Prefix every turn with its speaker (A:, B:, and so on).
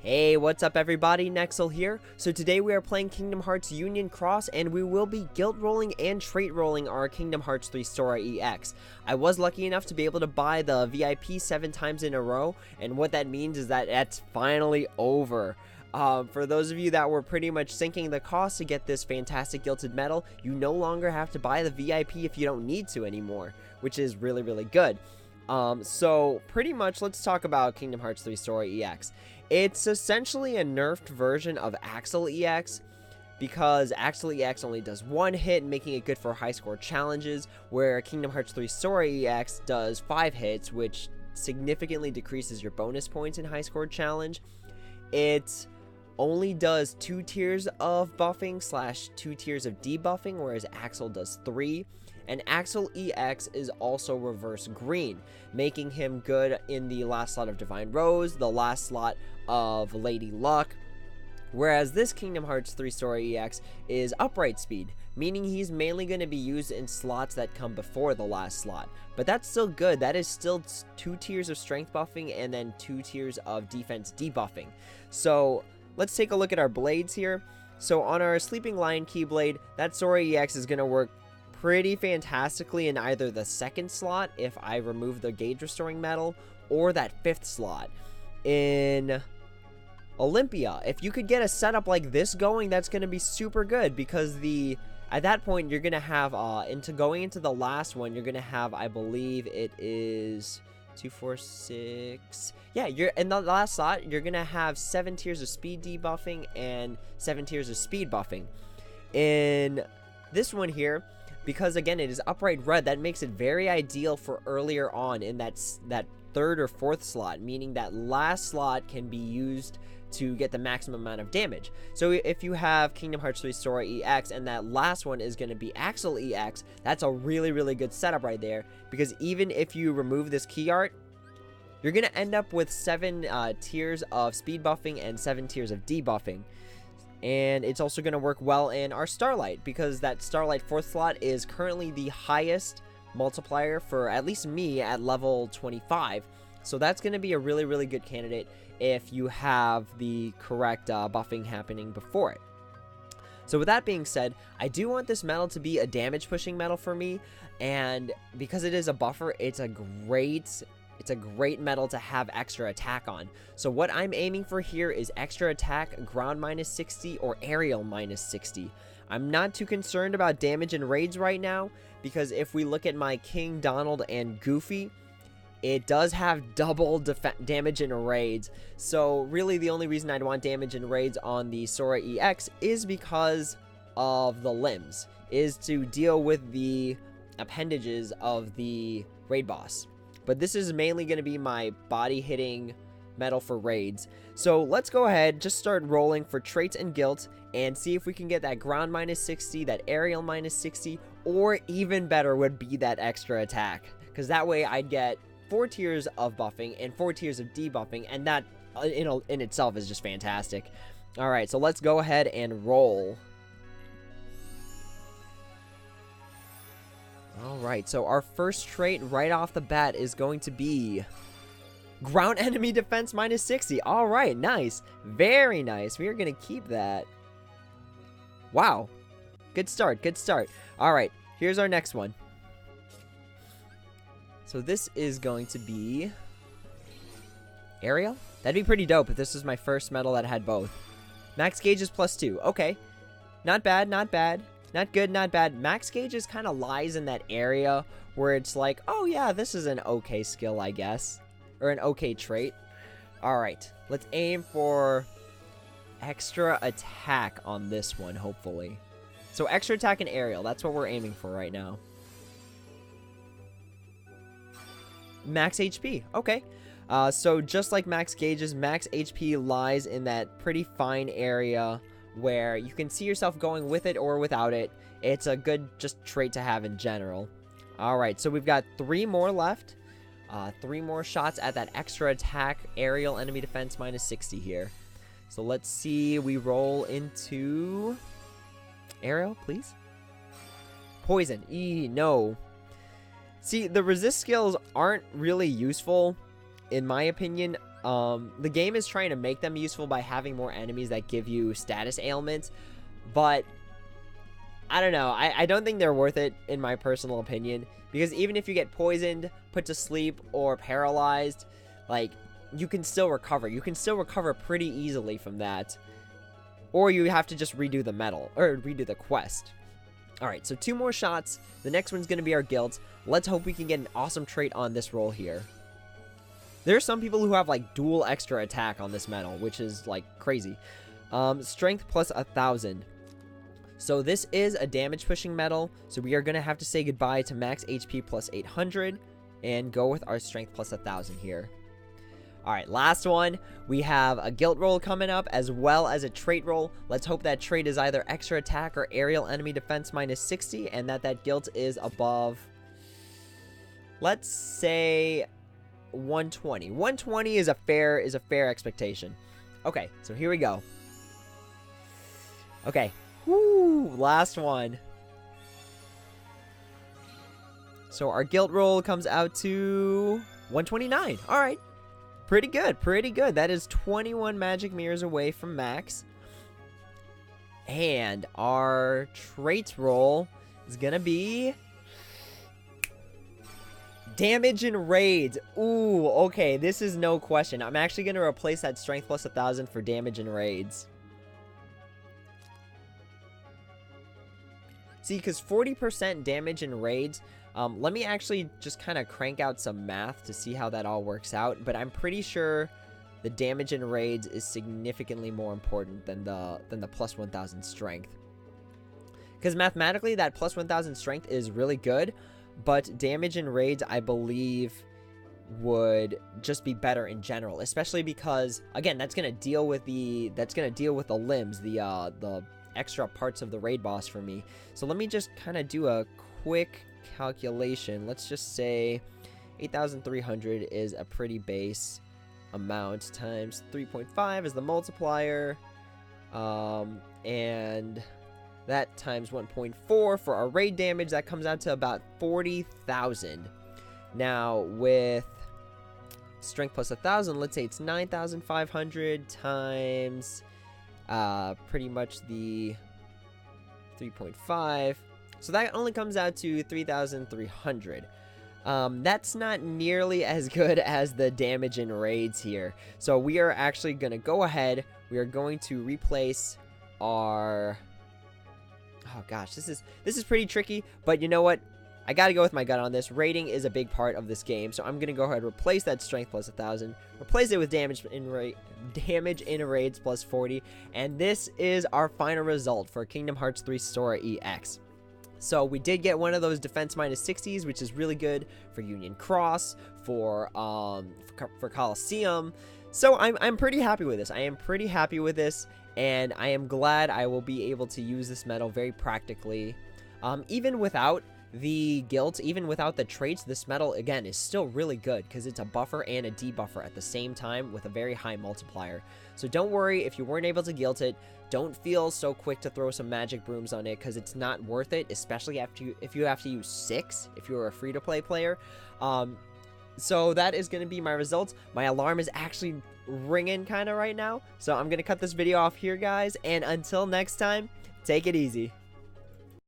A: Hey, what's up everybody, Nexel here. So today we are playing Kingdom Hearts Union Cross, and we will be guild rolling and trait rolling our Kingdom Hearts 3 Sora EX. I was lucky enough to be able to buy the VIP 7 times in a row, and what that means is that it's finally over. For those of you that were pretty much sinking the cost to get this fantastic gilded medal, you no longer have to buy the VIP if you don't need to anymore, which is really good. So pretty much let's talk about Kingdom Hearts 3 Sora EX. It's essentially a nerfed version of Axel EX, because Axel EX only does one hit, making it good for high score challenges, where Kingdom Hearts 3 Sora EX does 5 hits, which significantly decreases your bonus points in high score challenge. It only does 2 tiers of buffing / 2 tiers of debuffing, whereas Axel does 3. And Axel EX is also reverse green, making him good in the last slot of Divine Rose, the last slot of Lady Luck, whereas this Kingdom Hearts 3 Sora EX is upright speed, meaning he's mainly going to be used in slots that come before the last slot. But that's still good. That is still 2 tiers of strength buffing and then 2 tiers of defense debuffing. So let's take a look at our blades here. So on our Sleeping Lion Keyblade, that Sora EX is going to work pretty fantastically in either the 2nd slot, if I remove the gauge restoring medal, or that 5th slot. In Olympia, if you could get a setup like this going, that's going to be super good, because at that point you're going to have going into the last one, you're going to have, I believe it is 2, 4, 6. Yeah, you're in the last slot, you're going to have 7 tiers of speed debuffing and 7 tiers of speed buffing. In this one here, because again it is upright red, that makes it very ideal for earlier on in that 3rd or 4th slot, meaning that last slot can be used to get the maximum amount of damage. So if you have Kingdom Hearts 3 Sora EX and that last one is going to be Axel EX, that's a really good setup right there, because even if you remove this key art, you're going to end up with 7 tiers of speed buffing and 7 tiers of debuffing. And it's also going to work well in our Starlight, because that Starlight 4th slot is currently the highest multiplier for at least me at level 25. So that's going to be a really good candidate if you have the correct buffing happening before it. So with that being said, I do want this medal to be a damage pushing medal for me, and because it is a buffer, it's a great medal to have extra attack on. So what I'm aiming for here is extra attack, ground -60, or aerial -60. I'm not too concerned about damage in raids right now, because if we look at my King, Donald, and Goofy, it does have double damage in raids. So really the only reason I'd want damage in raids on the Sora EX is because of the limbs, is to deal with the appendages of the raid boss. But this is mainly going to be my body hitting medal for raids. So let's go ahead, just start rolling for traits and guilt, and see if we can get that ground -60, that aerial -60, or even better would be that extra attack, because that way I'd get 4 tiers of buffing and 4 tiers of debuffing, and that in itself is just fantastic. Alright, so let's go ahead and roll. Alright, so our first trait right off the bat is going to be ground enemy defense -60. Alright, nice. Very nice. We are going to keep that. Wow. Good start, good start. Alright, here's our next one. So this is going to be aerial? That'd be pretty dope if this was my first medal that had both. Max gauge is +2. Okay. Not bad, not bad. Not good, not bad. Max gauges kind of lies in that area where it's like, oh yeah, this is an okay skill, I guess. Or an okay trait. Alright, let's aim for extra attack on this one, hopefully. So extra attack and aerial, that's what we're aiming for right now. Max HP, okay. So just like max gauges, max HP lies in that pretty fine area where you can see yourself going with it or without it. It's a good just trait to have in general. Alright, so we've got 3 more left. 3 more shots at that extra attack, aerial enemy defense -60 here. So let's see, we roll into aerial, please. Poison, no. See, the resist skills aren't really useful in my opinion, The game is trying to make them useful by having more enemies that give you status ailments, but I don't know. I don't think they're worth it, in my personal opinion, because even if you get poisoned, put to sleep, or paralyzed, like, you can still recover. You can still recover pretty easily from that. Or you have to just redo the medal, or redo the quest. Alright, so 2 more shots. The next one's going to be our guilt. Let's hope we can get an awesome trait on this roll here. There are some people who have, like, dual extra attack on this medal, which is, like, crazy. Strength plus 1,000. So this is a damage pushing medal, so we are going to have to say goodbye to max HP plus 800 and go with our strength plus 1,000 here. Alright, last one. We have a guilt roll coming up as well as a trait roll. Let's hope that trait is either extra attack or aerial enemy defense minus 60 and that guilt is above, let's say, 120. 120 is a fair expectation. Okay, so here we go. Okay. Woo, last one. So our guilt roll comes out to 129. All right. Pretty good. Pretty good. That is 21 magic mirrors away from max. And our trait roll is going to be damage and raids. Ooh, okay. This is no question. I'm actually going to replace that strength plus 1,000 for damage and raids. See, because 40% damage in raids, let me actually just kind of crank out some math to see how that all works out, but I'm pretty sure the damage in raids is significantly more important than the plus 1,000 strength. Because mathematically, that plus 1,000 strength is really good, but damage in raids, I believe, would just be better in general, especially because, again, that's gonna deal with the limbs, the extra parts of the raid boss for me. So let me just kind of do a quick calculation. Let's just say 8,300 is a pretty base amount times 3.5 is the multiplier, and that times 1.4 for our raid damage, that comes out to about 40,000. Now with strength plus 1,000, let's say it's 9,500 times pretty much the 3.5. So that only comes out to 3,300. That's not nearly as good as the damage in raids here. So we are actually going to go ahead. We are going to replace our... Oh gosh, this is pretty tricky, but you know what? I got to go with my gut on this. Raiding is a big part of this game, so I'm going to go ahead and replace that strength plus 1,000. Replace it with damage in raids plus 40. And this is our final result for Kingdom Hearts 3 Sora EX. So we did get one of those defense minus 60s, which is really good for Union Cross, for Coliseum. So I'm pretty happy with this. I am pretty happy with this, and I am glad I will be able to use this medal very practically. Even without the guilt, even without the traits, this medal, again, is still really good because it's a buffer and a debuffer at the same time with a very high multiplier. So don't worry if you weren't able to guilt it. Don't feel so quick to throw some magic brooms on it because it's not worth it, especially if you have to use 6 if you're a free-to-play player. So that is going to be my results. My alarm is actually ringing kind of right now, so I'm going to cut this video off here, guys, and until next time, take it easy.